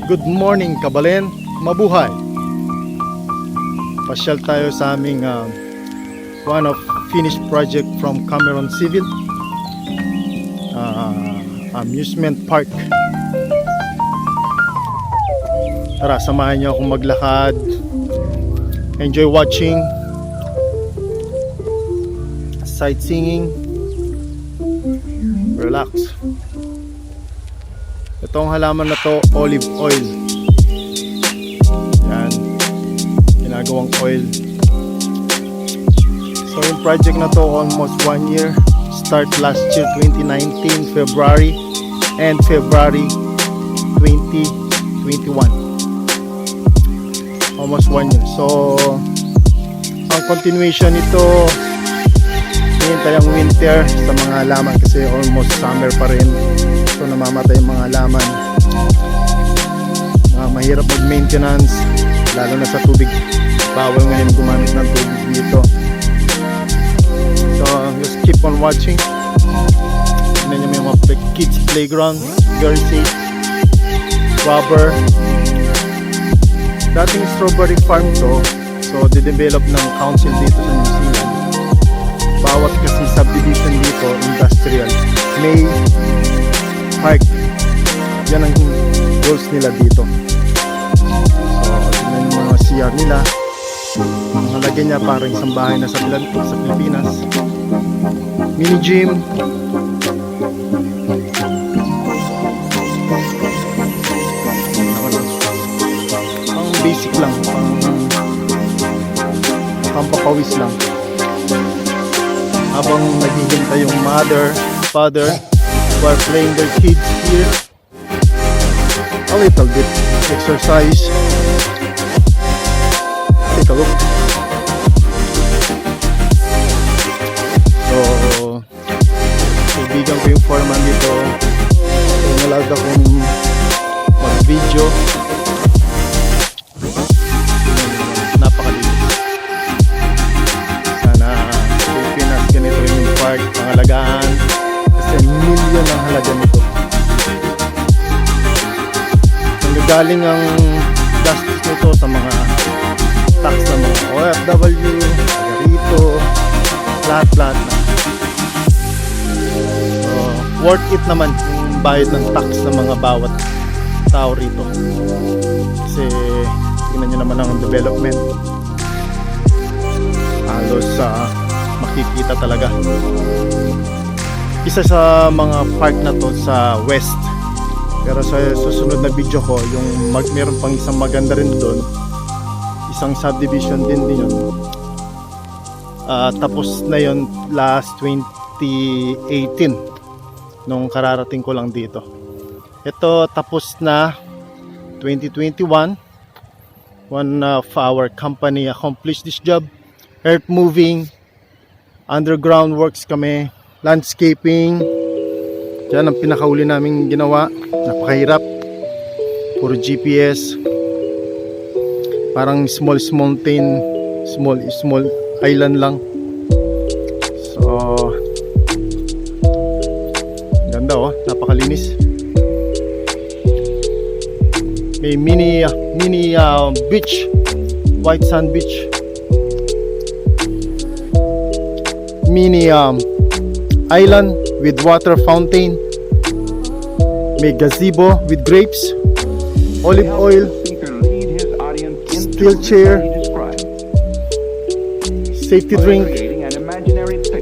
Good morning, Kabalen. Mabuhay. Pasyal tayo sa aming one of finished project from Cameron Civil amusement park. Tara, samahan niyo akong maglakad. Enjoy watching, sightseeing, relax. Itong halaman na to, olive oil. Yan, ginagawang oil. So yung project na to almost 1 year. Start last year 2019 February and February 2021. Almost 1 year. So ang continuation nito, hintay ang winter sa mga halaman kasi almost summer pa rin. So namamatay yung mga halaman. Mahirap mag-maintenance lalo na sa tubig. Bawal ngayon gumamit ng tubig dito. So just keep on watching. Tignan nyo may mga kids playground, very safe, rubber. Dating strawberry farm to. So didevelop ng council dito sa New Zealand. Bawat kasi subdivision dito industrial may park. Yan ang goals nila dito. So tignan yung mga CR nila. Ang halagyan niya parang isang bahay na sa Pilipinas. Mini gym. Pang basic lang, pang papawis lang. Habang naghihintay yung mother, father who are playing their kids here, a little bit exercise. Take a look. So kaibigan ko yung foreman dito, so nalagad akong mag video. Napakalinis. Sana Pilipinas ganito yung park, pangalagaan kasi milyon ang halaga nito. Nanggagaling ang gastos nito sa mga tax ng mga OFW, taga rito, lahat-lahat na. So, worth it naman yung bayad ng tax ng mga bawat tao rito. Kasi tingnan nyo naman ang development. Halos makikita talaga. Isa sa mga park na to sa west. Pero sa susunod na video ko, yung meron pang isang maganda rin doon. Isang subdivision din yun. Tapos na yun last 2018 nung kararating ko lang dito. Ito tapos na 2021. One of our company accomplished this job. Earth moving, underground works kami, landscaping. Yan ang pinakauli naming ginawa. Napakahirap. Puro GPS. Parang small mountain, small island lang. So ganda oh, napakalinis. May mini beach, white sand beach. Mini island with water fountain. May gazebo with grapes, olive oil, steel chair, safety drink,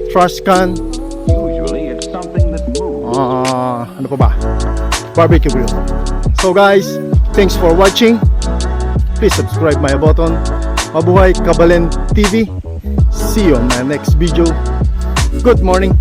trash can, ano pa ba? Barbecue grill. So guys, thanks for watching. Please subscribe my button. Mabuhay Kabalen TV. See you on my next video. Good morning.